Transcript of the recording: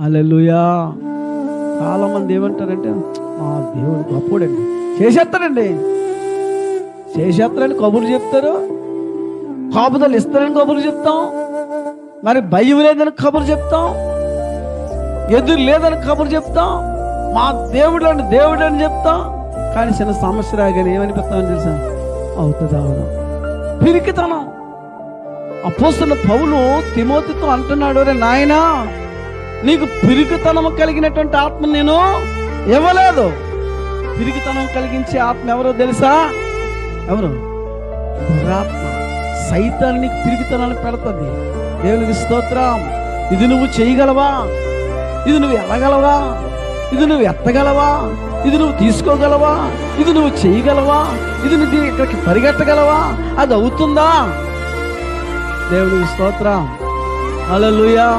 హల్లెలూయా. చాలా మంది ఏమంటారంటే ఆ దేవుడు గొప్పోడండి, చేసేస్తాడండి కబుర్లు చెప్తారు, కాపుదలు ఇస్తారని కబుర్లు చెప్తాం, మరి భయం లేదని కబుర్లు చెప్తాం, ఎదురు లేదని కబుర్లు చెప్తాం, మా దేవుడు అని చెప్తాం. కానీ చిన్న సమస్య రాగానే ఏమనిపిస్తామని తెలుసా, అవుతుంది అవడం పిరికితనం. అపోస్తలుడైన పౌలు తిమోతితో అంటున్నాడు, రే నాయనా, నీకు పిరికితనం కలిగినటువంటి ఆత్మ నేను ఇవ్వలేదు. పిరికితనం కలిగించే ఆత్మ ఎవరో తెలుసా? ఎవరు? దురాత్మ, సైతాన్ని నీకు పిరికితనాన్ని పెడుతుంది. దేవునికి స్తోత్రం. ఇది నువ్వు చేయగలవా? ఇది నువ్వు వెళ్ళగలవా? ఇది నువ్వు ఎత్తగలవా? ఇది నువ్వు తీసుకోగలవా? ఇది నువ్వు చేయగలవా? ఇది నువ్వు ఇక్కడికి పరిగెట్టగలవా? అది అవుతుందా? దేవునికి స్తోత్రం. హల్లెలూయా.